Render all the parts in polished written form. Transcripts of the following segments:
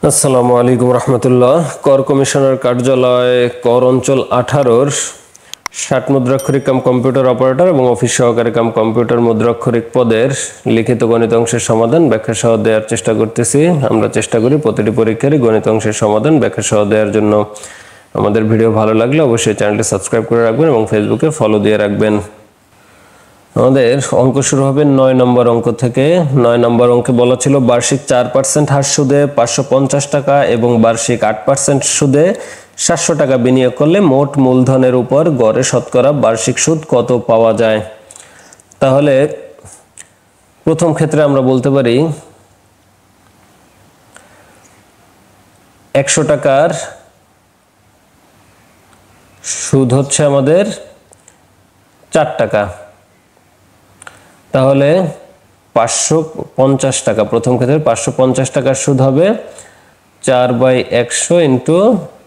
আসসালামু আলাইকুম রহমতুল্লাহ। কর কমিশনার কার্যালয় কর অঞ্চল 18-র 60 মুদ্রাক্ষরিক কাম কম্পিউটার অপারেটর এবং অফিস সহকারী কাম কম্পিউটার মুদ্রাক্ষরিক পদের লিখিত গণিত অংশের সমাধান ব্যাখ্যা সহ দেওয়ার চেষ্টা করতেছি। আমরা চেষ্টা করি প্রতিটি পরীক্ষারই গণিত অংশের সমাধান ব্যাখ্যা সহ দেওয়ার জন্য। আমাদের ভিডিও ভালো লাগলে অবশ্যই চ্যানেলটি সাবস্ক্রাইব করে রাখবেন এবং ফেসবুকে ফলো দিয়ে রাখবেন। আমাদের অঙ্ক শুরু হবে 9 নম্বর অঙ্ক থেকে। 9 নম্বর অঙ্কে বলা ছিল বার্ষিক 4% হার সুদে 550 টাকা এবং বার্ষিক 8% সুদে 700 টাকা বিনিয়োগ করলে মোট মূলধনের উপর গড়ে শতকরা বার্ষিক সুদ কত পাওয়া যায়। তাহলে প্রথম ক্ষেত্রে আমরা বলতে পারি 100 টাকার সুদ হচ্ছে আমাদের 4 টাকা, তাহলে 550 টাকা, প্রথম ক্ষেত্রে 550 টাকার সুদ হবে 4/100 ইন্টু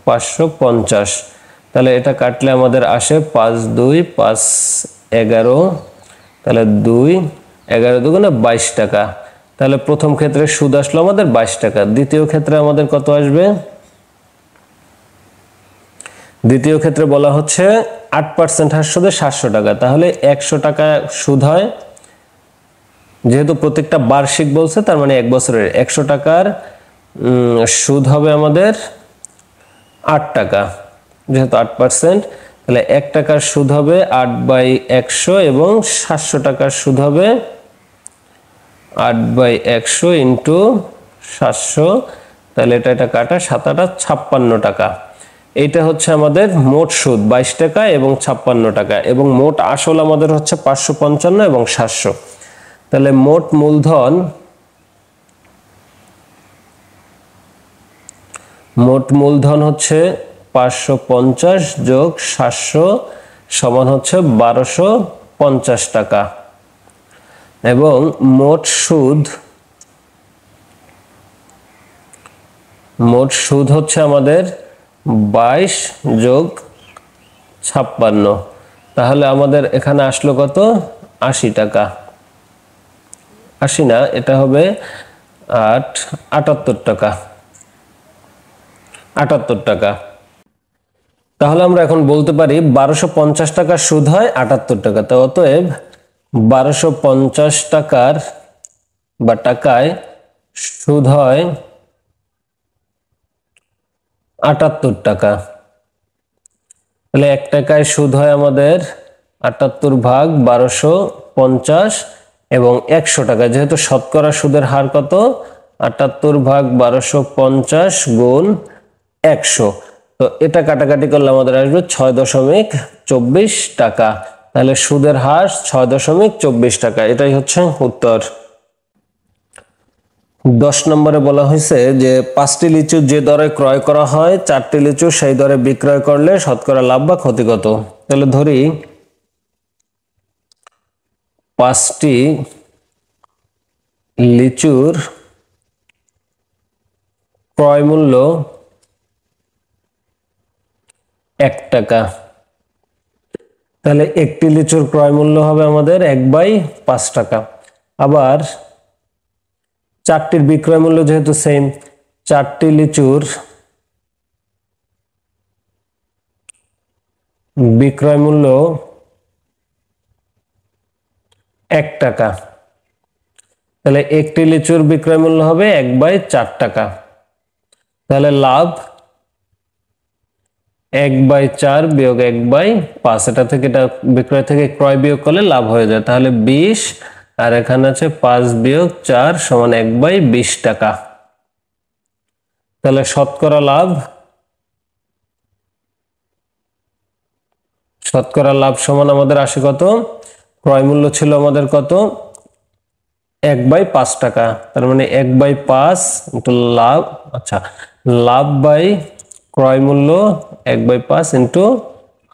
550। তাহলে এটা কাটলে আমাদের আসে 5 2 5 11, তাহলে 2 11 দুগুণে 22 টাকা। তাহলে প্রথম ক্ষেত্রে সুদ আসলো আমাদের 22 টাকা। দ্বিতীয় ক্ষেত্রে আমাদের কত আসবে? দ্বিতীয় ক্ষেত্রে বলা হচ্ছে 8% হার সুদে 700 টাকা, তাহলে 100 টাকা সুদ হয়, যেহেতু প্রত্যেকটা বার্ষিক বলছে তার মানে এক বছরের। 100 টাকার সুদ হবে আমাদের 8 টাকা, যেহেতু 8%, তাহলে 1 টাকার সুদ হবে 8/100 এবং 700 টাকার সুদ হবে 8/100 ইন্টু 700, তাহলে এটা কাটা 7 8 56 টাকা। এইটা হচ্ছে আমাদের মোট সুদ 22 টাকা এবং 56 টাকা, এবং মোট আসল আমাদের হচ্ছে 555 এবং 700। তাহলে মোট মূলধন হচ্ছে 550 যোগ 700 সমান হচ্ছে 1250 টাকা, এবং মোট সুদ হচ্ছে আমাদের 22 যোগ 56, তাহলে আমাদের এখানে আসলো কত? 80 টাকা। 80 না, এটা হবে 78 টাকা। 78 টাকা। তাহলে আমরা এখন বলতে পারি 1250 টাকার সুদ হয় 78 টাকা। তো অতএব 1250 টাকার বা টাকায় সুদ হয় 78 টাকা। তাহলে 1 টাকায় সুদ হয় আমাদের 78 ভাগ 1250 এবং 100 টাকা, যেহেতু শতকরা সুদের হার কত? 78 ভাগ 1250 গুণ 100, তো এটা কাটাকাটি করলে আমাদের আসবে 6.24 টাকা। তাহলে সুদের হার 6.24 টাকা, এটাই হচ্ছে উত্তর। 10 নম্বরে বলা হয়েছে যে 5টি লিচু যে দরে ক্রয় করা হয় 4টি লিচু সেই দরে বিক্রয় করলে শতকরা লাভ বা ক্ষতি কত। তাহলে ধরি 5টি লিচুর ক্রয় মূল্য 1 টাকা, তাহলে একটি লিচুর ক্রয় মূল্য হবে আমাদের 1/5 টাকা। আবার 4টির বিক্রয় মূল্য যেহেতু সেম, 4টি লিচুর বিক্রয় মূল্য 1 টাকা, তাহলে একটি লিচুর বিক্রয় মূল্য হবে 1/4 টাকা। তাহলে লাভ 1/4 বিয়োগ 1/5, এটা থেকে এটা বিক্রয় থেকে ক্রয় বিয়োগ করলে লাভ হয়ে যায়, তাহলে 20, আর এখানে আছে 5 বিয়োগ 4 সমান 1/20 টাকা। তাহলে শতকরা লাভ সমান আমাদের আসে কত? ক্রয় মূল্য ছিল আমাদের কত? 1/5 টাকা, তার মানে 1/5 ইন্টু লাভ, আচ্ছা লাভ বাই ক্রয় মূল্য 1/5 ইন্টু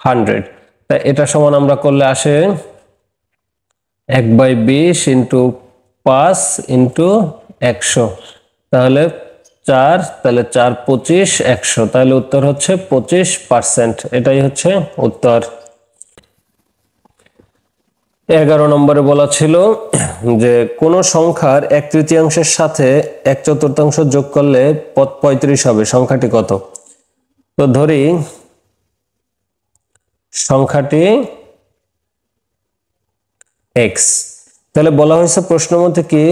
100, তাই এটা সমান আমরা করলে আসে 1/20 ইন্টু 5 ইন্টু 100, তাহলে 4, তাহলে 4 25 100, তাহলে উত্তর হচ্ছে 25%, এটাই হচ্ছে উত্তর। 11 নম্বরে বলা ছিল যে কোন সংখ্যার 1/3 সাথে 1/4 যোগ করলে পদ 35 হবে, সংখ্যাটি কত? তো ধরি সংখ্যাটি x, তাহলে বলা হয়েছে প্রশ্ন মতে কি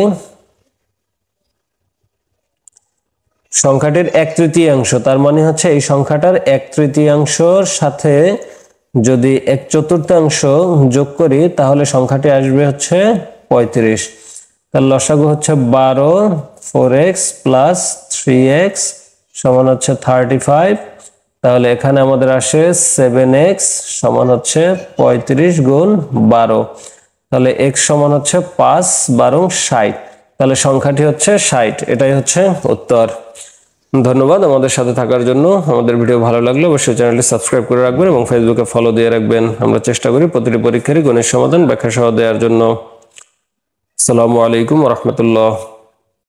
সংখ্যাটির 1/3, তার মানে হচ্ছে এই সংখ্যাটার 1/3 সাথে যদি 1/4 যোগ করি তাহলে সংখ্যাটি আসবে হচ্ছে 35। তার লসাগু হচ্ছে 12, 4x প্লাস 3x সমান হচ্ছে 35। তাহলে এখানে আমাদের আসে 7x সমান হচ্ছে 35 গুণ 12, তাহলে x সমান হচ্ছে 5 12 60, তাহলে সংখ্যাটি হচ্ছে 60। এটাই হচ্ছে উত্তর। ধন্যবাদ আমাদের সাথে থাকার জন্য। আমাদের ভিডিও ভালো লাগলে অবশ্যই চ্যানেলটি সাবস্ক্রাইব করে রাখবেন এবং ফেসবুকে ফলো দিয়ে রাখবেন। আমরা চেষ্টা করি প্রতিটি পরীক্ষারই গণিত সমাধান ব্যাখ্যা সহ দেওয়ার জন্য। আসসালামু আলাইকুম ওয়া রাহমাতুল্লাহ।